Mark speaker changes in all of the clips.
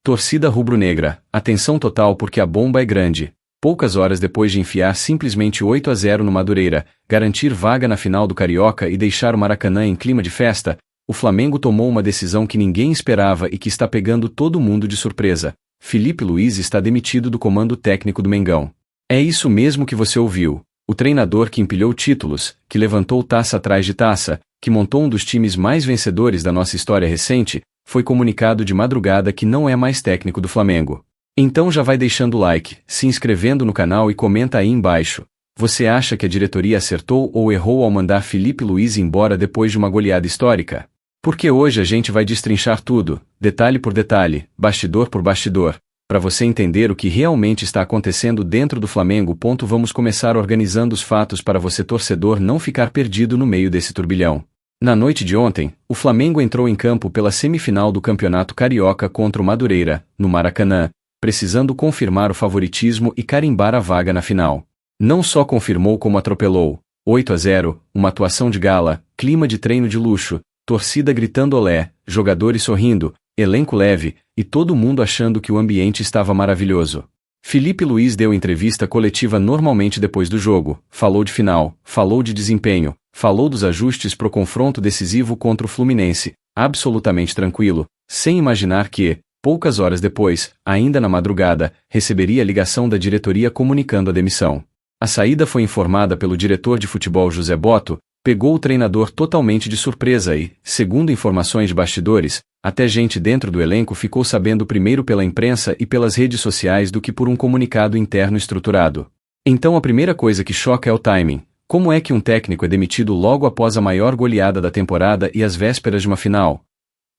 Speaker 1: Torcida rubro-negra, atenção total porque a bomba é grande. Poucas horas depois de enfiar simplesmente 8-0 no Madureira, garantir vaga na final do Carioca e deixar o Maracanã em clima de festa, o Flamengo tomou uma decisão que ninguém esperava e que está pegando todo mundo de surpresa. Felipe Luiz está demitido do comando técnico do Mengão. É isso mesmo que você ouviu. O treinador que empilhou títulos, que levantou taça atrás de taça, que montou um dos times mais vencedores da nossa história recente, foi comunicado de madrugada que não é mais técnico do Flamengo. Então já vai deixando o like, se inscrevendo no canal e comenta aí embaixo. Você acha que a diretoria acertou ou errou ao mandar Felipe Luiz embora depois de uma goleada histórica? Porque hoje a gente vai destrinchar tudo, detalhe por detalhe, bastidor por bastidor, para você entender o que realmente está acontecendo dentro do Flamengo. Vamos começar organizando os fatos para você torcedor não ficar perdido no meio desse turbilhão. Na noite de ontem, o Flamengo entrou em campo pela semifinal do Campeonato Carioca contra o Madureira, no Maracanã, precisando confirmar o favoritismo e carimbar a vaga na final. Não só confirmou como atropelou. 8-0, uma atuação de gala, clima de treino de luxo, torcida gritando olé, jogadores sorrindo, elenco leve, e todo mundo achando que o ambiente estava maravilhoso. Felipe Luiz deu entrevista coletiva normalmente depois do jogo, falou de final, falou de desempenho, falou dos ajustes pro confronto decisivo contra o Fluminense, absolutamente tranquilo, sem imaginar que, poucas horas depois, ainda na madrugada, receberia a ligação da diretoria comunicando a demissão. A saída foi informada pelo diretor de futebol José Botto, pegou o treinador totalmente de surpresa e, segundo informações de bastidores, até gente dentro do elenco ficou sabendo primeiro pela imprensa e pelas redes sociais do que por um comunicado interno estruturado. Então a primeira coisa que choca é o timing. Como é que um técnico é demitido logo após a maior goleada da temporada e às vésperas de uma final?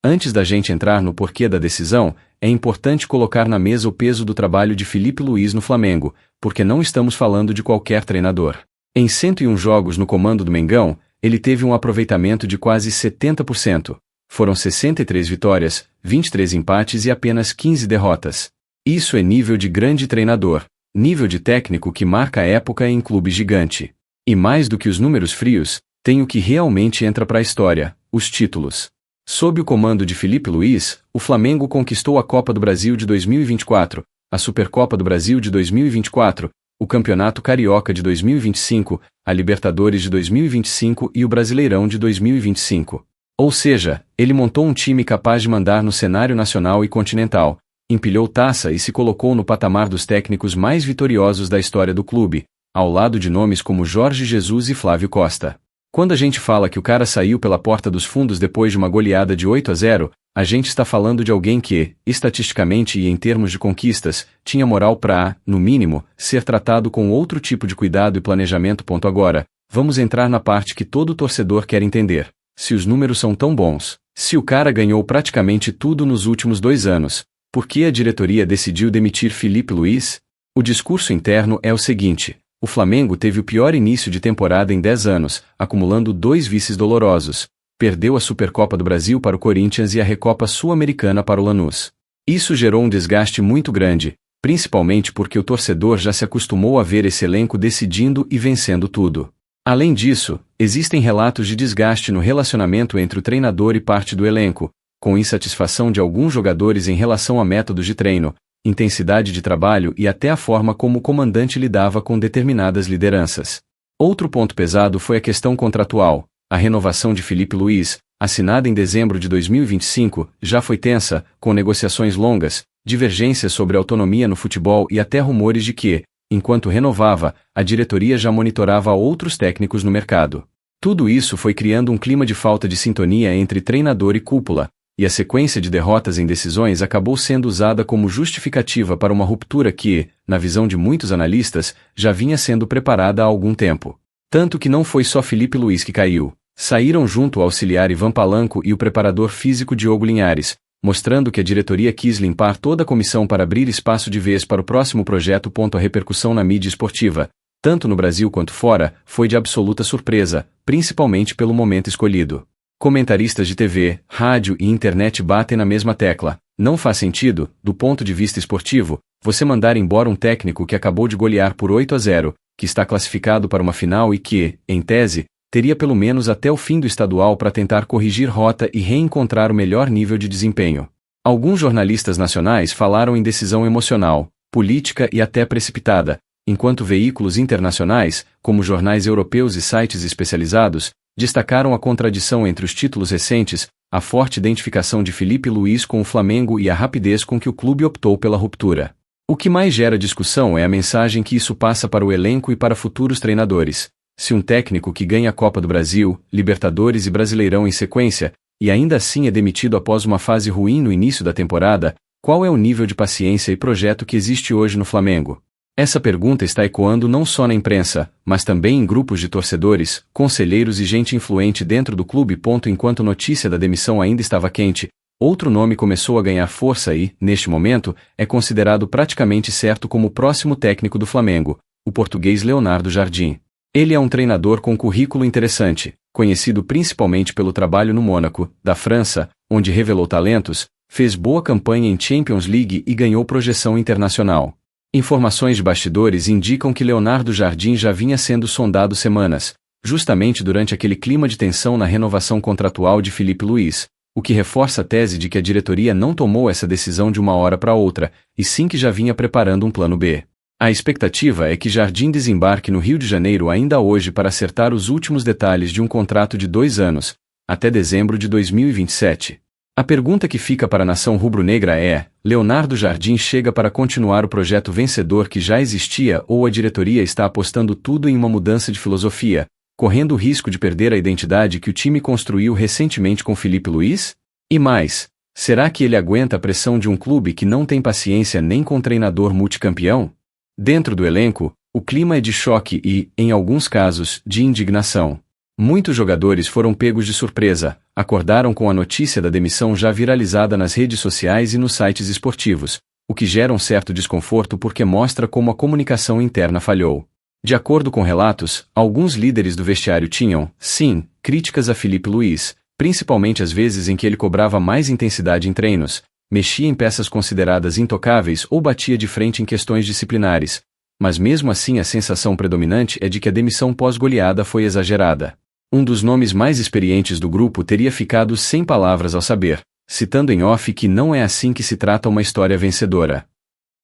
Speaker 1: Antes da gente entrar no porquê da decisão, é importante colocar na mesa o peso do trabalho de Felipe Luiz no Flamengo, porque não estamos falando de qualquer treinador. Em 101 jogos no comando do Mengão, ele teve um aproveitamento de quase 70%. Foram 63 vitórias, 23 empates e apenas 15 derrotas. Isso é nível de grande treinador, nível de técnico que marca a época em clube gigante. E mais do que os números frios, tem o que realmente entra para a história, os títulos. Sob o comando de Felipe Luiz, o Flamengo conquistou a Copa do Brasil de 2024, a Supercopa do Brasil de 2024, o Campeonato Carioca de 2025, a Libertadores de 2025 e o Brasileirão de 2025. Ou seja, ele montou um time capaz de mandar no cenário nacional e continental, empilhou taça e se colocou no patamar dos técnicos mais vitoriosos da história do clube, ao lado de nomes como Jorge Jesus e Flávio Costa. Quando a gente fala que o cara saiu pela porta dos fundos depois de uma goleada de 8-0, a gente está falando de alguém que, estatisticamente e em termos de conquistas, tinha moral para, no mínimo, ser tratado com outro tipo de cuidado e planejamento. Agora, vamos entrar na parte que todo torcedor quer entender. Se os números são tão bons, se o cara ganhou praticamente tudo nos últimos 2 anos, por que a diretoria decidiu demitir Felipe Luiz? O discurso interno é o seguinte: o Flamengo teve o pior início de temporada em 10 anos, acumulando 2 vices dolorosos. Perdeu a Supercopa do Brasil para o Corinthians e a Recopa Sul-Americana para o Lanús. Isso gerou um desgaste muito grande, principalmente porque o torcedor já se acostumou a ver esse elenco decidindo e vencendo tudo. Além disso, existem relatos de desgaste no relacionamento entre o treinador e parte do elenco, com insatisfação de alguns jogadores em relação a métodos de treino, intensidade de trabalho e até a forma como o comandante lidava com determinadas lideranças. Outro ponto pesado foi a questão contratual. A renovação de Felipe Luiz, assinada em dezembro de 2025, já foi tensa, com negociações longas, divergências sobre autonomia no futebol e até rumores de que, enquanto renovava, a diretoria já monitorava outros técnicos no mercado. Tudo isso foi criando um clima de falta de sintonia entre treinador e cúpula, e a sequência de derrotas em decisões acabou sendo usada como justificativa para uma ruptura que, na visão de muitos analistas, já vinha sendo preparada há algum tempo. Tanto que não foi só Felipe Luiz que caiu. Saíram junto o auxiliar Ivan Palanco e o preparador físico Diogo Linhares, mostrando que a diretoria quis limpar toda a comissão para abrir espaço de vez para o próximo projeto. A repercussão na mídia esportiva, tanto no Brasil quanto fora, foi de absoluta surpresa, principalmente pelo momento escolhido. Comentaristas de TV, rádio e internet batem na mesma tecla. Não faz sentido, do ponto de vista esportivo, você mandar embora um técnico que acabou de golear por 8-0, que está classificado para uma final e que, em tese, teria pelo menos até o fim do estadual para tentar corrigir rota e reencontrar o melhor nível de desempenho. Alguns jornalistas nacionais falaram em decisão emocional, política e até precipitada, enquanto veículos internacionais, como jornais europeus e sites especializados, destacaram a contradição entre os títulos recentes, a forte identificação de Filipe Luís com o Flamengo e a rapidez com que o clube optou pela ruptura. O que mais gera discussão é a mensagem que isso passa para o elenco e para futuros treinadores. Se um técnico que ganha a Copa do Brasil, Libertadores e Brasileirão em sequência, e ainda assim é demitido após uma fase ruim no início da temporada, qual é o nível de paciência e projeto que existe hoje no Flamengo? Essa pergunta está ecoando não só na imprensa, mas também em grupos de torcedores, conselheiros e gente influente dentro do clube. Enquanto a notícia da demissão ainda estava quente, outro nome começou a ganhar força e, neste momento, é considerado praticamente certo como o próximo técnico do Flamengo, o português Leonardo Jardim. Ele é um treinador com currículo interessante, conhecido principalmente pelo trabalho no Mônaco, da França, onde revelou talentos, fez boa campanha em Champions League e ganhou projeção internacional. Informações de bastidores indicam que Leonardo Jardim já vinha sendo sondado semanas, justamente durante aquele clima de tensão na renovação contratual de Filipe Luís, o que reforça a tese de que a diretoria não tomou essa decisão de uma hora para outra, e sim que já vinha preparando um plano B. A expectativa é que Jardim desembarque no Rio de Janeiro ainda hoje para acertar os últimos detalhes de um contrato de 2 anos, até dezembro de 2027. A pergunta que fica para a nação rubro-negra é: Leonardo Jardim chega para continuar o projeto vencedor que já existia ou a diretoria está apostando tudo em uma mudança de filosofia, correndo o risco de perder a identidade que o time construiu recentemente com Filipe Luís? E mais, será que ele aguenta a pressão de um clube que não tem paciência nem com um treinador multicampeão? Dentro do elenco, o clima é de choque e, em alguns casos, de indignação. Muitos jogadores foram pegos de surpresa, acordaram com a notícia da demissão já viralizada nas redes sociais e nos sites esportivos, o que gera um certo desconforto porque mostra como a comunicação interna falhou. De acordo com relatos, alguns líderes do vestiário tinham, sim, críticas a Filipe Luís, principalmente as vezes em que ele cobrava mais intensidade em treinos, mexia em peças consideradas intocáveis ou batia de frente em questões disciplinares, mas mesmo assim a sensação predominante é de que a demissão pós-goleada foi exagerada. Um dos nomes mais experientes do grupo teria ficado sem palavras ao saber, citando em off que não é assim que se trata uma história vencedora.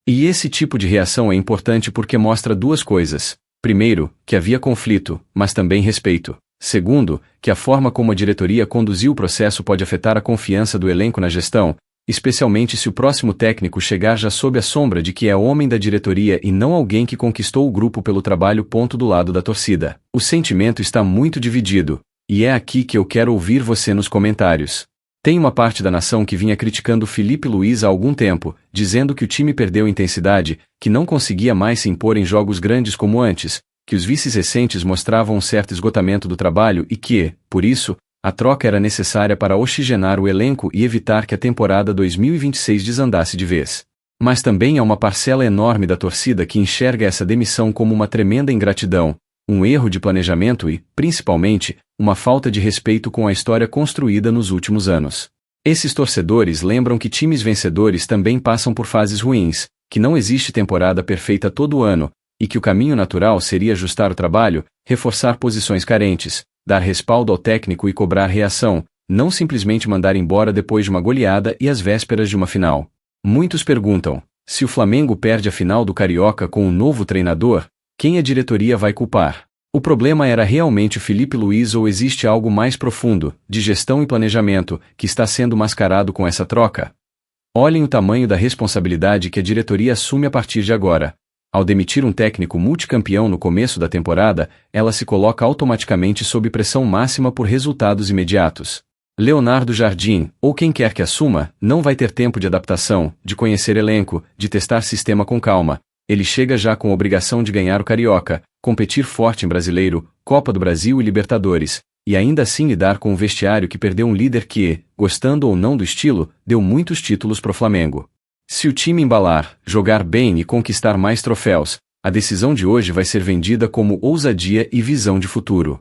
Speaker 1: E esse tipo de reação é importante porque mostra duas coisas. Primeiro, que havia conflito, mas também respeito. Segundo, que a forma como a diretoria conduziu o processo pode afetar a confiança do elenco na gestão, especialmente se o próximo técnico chegar já sob a sombra de que é homem da diretoria e não alguém que conquistou o grupo pelo trabalho. Do lado da torcida, o sentimento está muito dividido, e é aqui que eu quero ouvir você nos comentários. Tem uma parte da nação que vinha criticando Filipe Luís há algum tempo, dizendo que o time perdeu intensidade, que não conseguia mais se impor em jogos grandes como antes, que os vices recentes mostravam um certo esgotamento do trabalho e que, por isso, a troca era necessária para oxigenar o elenco e evitar que a temporada 2026 desandasse de vez. Mas também há uma parcela enorme da torcida que enxerga essa demissão como uma tremenda ingratidão, um erro de planejamento e, principalmente, uma falta de respeito com a história construída nos últimos anos. Esses torcedores lembram que times vencedores também passam por fases ruins, que não existe temporada perfeita todo ano, e que o caminho natural seria ajustar o trabalho, reforçar posições carentes, dar respaldo ao técnico e cobrar reação, não simplesmente mandar embora depois de uma goleada e às vésperas de uma final. Muitos perguntam, se o Flamengo perde a final do Carioca com um novo treinador, quem a diretoria vai culpar? O problema era realmente o Filipe Luís ou existe algo mais profundo, de gestão e planejamento, que está sendo mascarado com essa troca? Olhem o tamanho da responsabilidade que a diretoria assume a partir de agora. Ao demitir um técnico multicampeão no começo da temporada, ela se coloca automaticamente sob pressão máxima por resultados imediatos. Leonardo Jardim, ou quem quer que assuma, não vai ter tempo de adaptação, de conhecer elenco, de testar sistema com calma. Ele chega já com a obrigação de ganhar o Carioca, competir forte em Brasileiro, Copa do Brasil e Libertadores, e ainda assim lidar com um vestiário que perdeu um líder que, gostando ou não do estilo, deu muitos títulos pro Flamengo. Se o time embalar, jogar bem e conquistar mais troféus, a decisão de hoje vai ser vendida como ousadia e visão de futuro.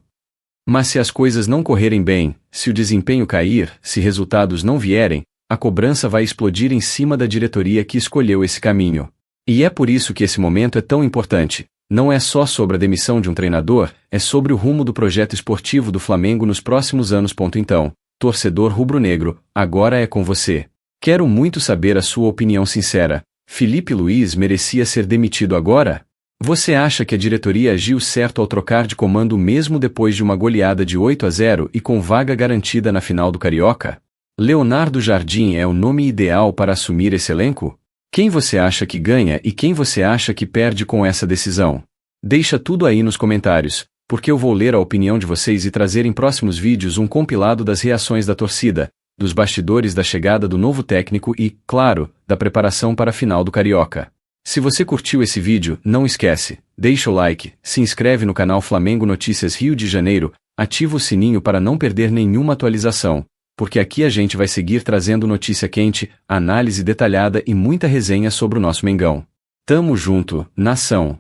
Speaker 1: Mas se as coisas não correrem bem, se o desempenho cair, se resultados não vierem, a cobrança vai explodir em cima da diretoria que escolheu esse caminho. E é por isso que esse momento é tão importante. Não é só sobre a demissão de um treinador, é sobre o rumo do projeto esportivo do Flamengo nos próximos anos. Então, torcedor rubro-negro, agora é com você. Quero muito saber a sua opinião sincera. Felipe Luiz merecia ser demitido agora? Você acha que a diretoria agiu certo ao trocar de comando mesmo depois de uma goleada de 8-0 e com vaga garantida na final do Carioca? Leonardo Jardim é o nome ideal para assumir esse elenco? Quem você acha que ganha e quem você acha que perde com essa decisão? Deixa tudo aí nos comentários, porque eu vou ler a opinião de vocês e trazer em próximos vídeos um compilado das reações da torcida, dos bastidores da chegada do novo técnico e, claro, da preparação para a final do Carioca. Se você curtiu esse vídeo, não esquece, deixa o like, se inscreve no canal Flamengo Notícias Rio de Janeiro, ativa o sininho para não perder nenhuma atualização, porque aqui a gente vai seguir trazendo notícia quente, análise detalhada e muita resenha sobre o nosso Mengão. Tamo junto, nação!